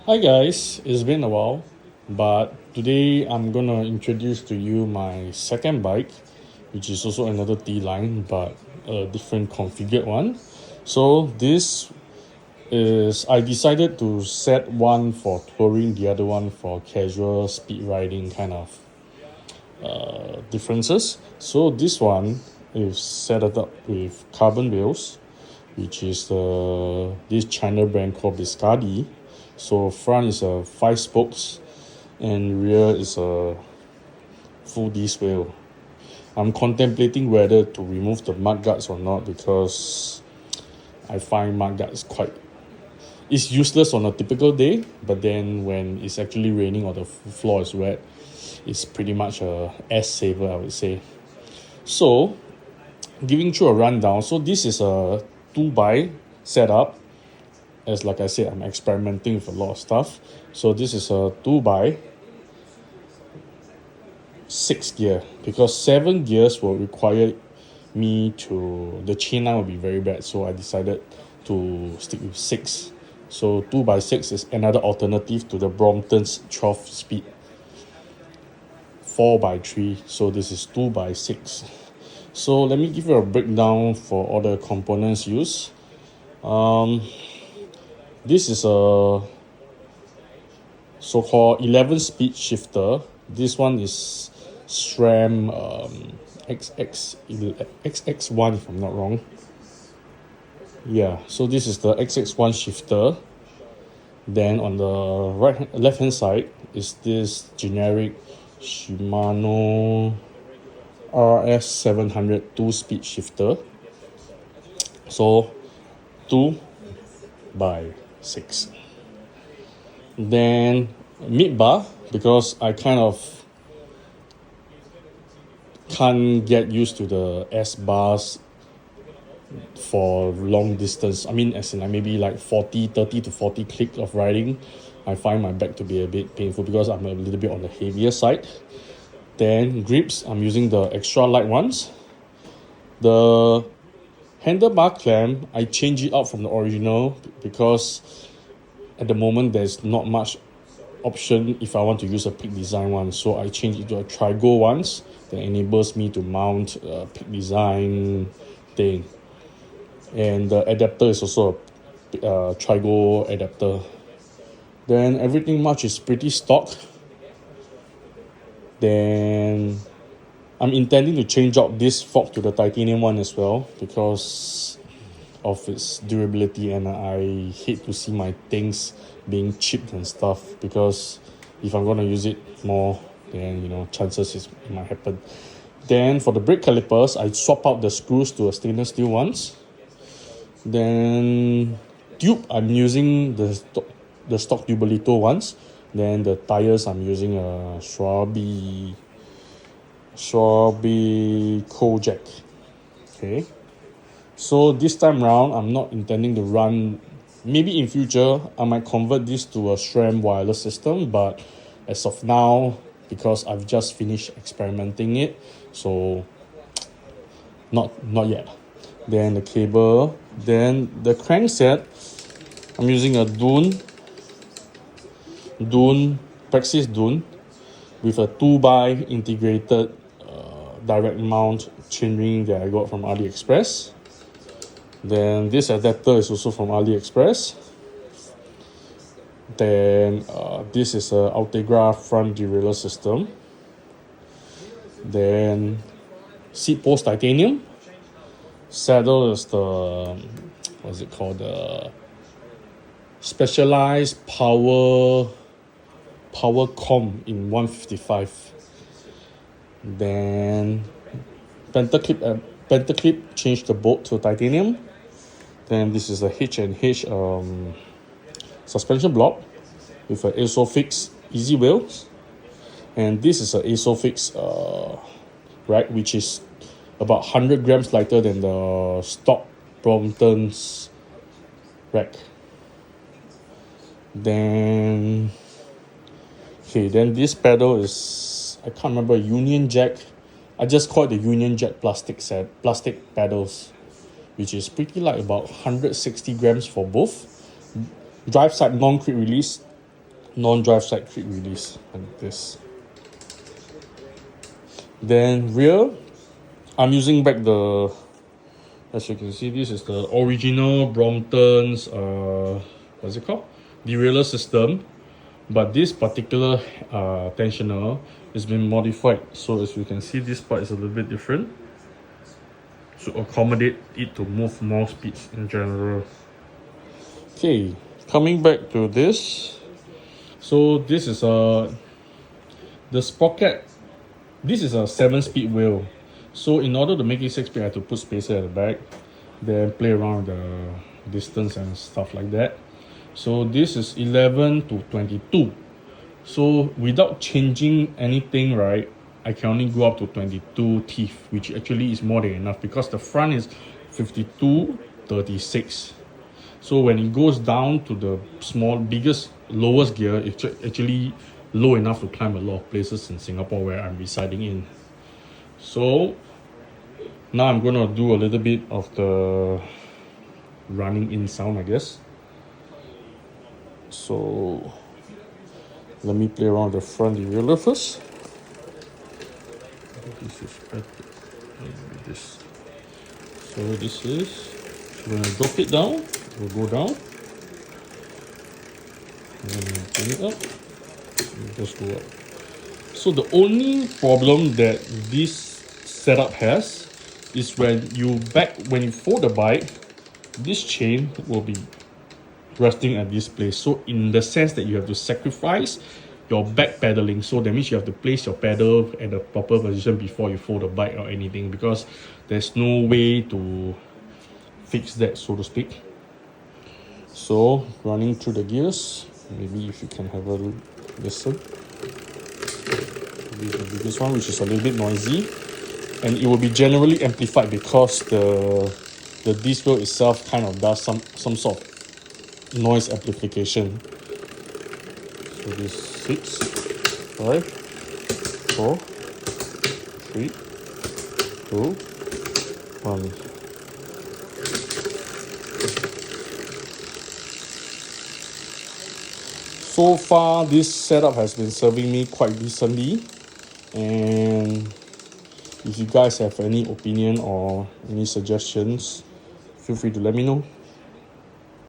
Hi guys, it's been a while, but today I'm gonna introduce to you my second bike, which is also another T line, but a different configured one. So this is I decided to set one for touring, the other one for casual speed riding kind of differences. So this one is set it up with carbon wheels, which is this China brand called Biscardi. So front is a 5 spokes and rear is a full disc wheel. I'm contemplating whether to remove the mudguards or not because I find mudguards it's useless on a typical day, but then when it's actually raining or the floor is wet, it's pretty much a ass saver, I would say. So giving through a rundown, so this is a 2x setup. As like I said, I'm experimenting with a lot of stuff. So this is a 2x6 gear because 7 gears will require the chain line will be very bad, so I decided to stick with 6. So 2x6 is another alternative to the Brompton's 12 speed 4x3. So this is 2x6. So let me give you a breakdown for all the components used. This is a so-called 11 speed shifter. This one is SRAM XX1 if I'm not wrong. Yeah, so this is the XX1 shifter. Then on the left hand side is this generic Shimano RS700 2-speed shifter. So 2x6. Then mid bar, because I kind of can't get used to the S bars for long distance. I mean, as in like maybe like 30 to 40 clicks of riding, I find my back to be a bit painful because I'm a little bit on the heavier side. Then grips, I'm using the extra light ones. The handlebar clamp, I change it out from the original because at the moment there's not much option if I want to use a Peak Design one. So I change it to a Trigo ones that enables me to mount a Peak Design thing. And the adapter is also a Trigo adapter. Then everything much is pretty stock. Then I'm intending to change out this fork to the titanium one as well because of its durability, and I hate to see my things being chipped and stuff because if I'm gonna use it more, then chances it might happen. Then for the brake calipers, I swap out the screws to a stainless steel ones. Then tube, I'm using the stock Tubolito ones. Then the tires, I'm using a Schwalbe Kojak. Okay. So this time round, I'm not intending to run. Maybe in future, I might convert this to a SRAM wireless system. But as of now, because I've just finished experimenting it, so not yet. Then the cable. Then the crankset, I'm using a Praxis Dune with a 2x integrated direct mount chainring that I got from AliExpress. Then this adapter is also from AliExpress. Then this is a Ultegra front derailleur system. Then seat post titanium. Saddle is the the specialized power com in 155. Then Pentaclip changed the bolt to titanium. Then this is a H&H suspension block with an Isofix easy wheels, and this is an Isofix rack which is about 100 grams lighter than the stock Brompton's rack. Then this pedal is, I can't remember, Union Jack. I just call it the Union Jack plastic pedals, which is pretty light, about 160 grams for both. Drive side non-quick release non-drive side quick release like this. Then rear, I'm using back the, as you can see, this is the original Brompton's what's it called, derailleur system, but this particular tensioner has been modified. So as you can see, this part is a little bit different to accommodate it to move more speeds in general. Okay, coming back to this, so this is the sprocket. This is a 7-speed wheel, so in order to make it 6-speed, I had to put spacer at the back, then play around with the distance and stuff like that. So this is 11 to 22. So without changing anything, right, I can only go up to 22 teeth, which actually is more than enough because the front is 52/36. So when it goes down to the lowest gear, it's actually low enough to climb a lot of places in Singapore where I'm residing in. So now I'm gonna do a little bit of the running in sound, I guess. So let me play around the front derailleur first. This is this. So this is, when I drop it down, it will go down. And then bring it up, and just go up. So the only problem that this setup has is when you fold the bike, this chain will be resting at this place. So in the sense that you have to sacrifice your back pedaling, so that means you have to place your pedal at the proper position before you fold the bike or anything, because there's no way to fix that, so to speak. So running through the gears, maybe if you can have a listen. This is the biggest one, which is a little bit noisy, and it will be generally amplified because the disc wheel itself kind of does some sort of noise amplification. So this 6, 5, 4, 3, 2, 1. So far, this setup has been serving me quite decently, and if you guys have any opinion or any suggestions, feel free to let me know.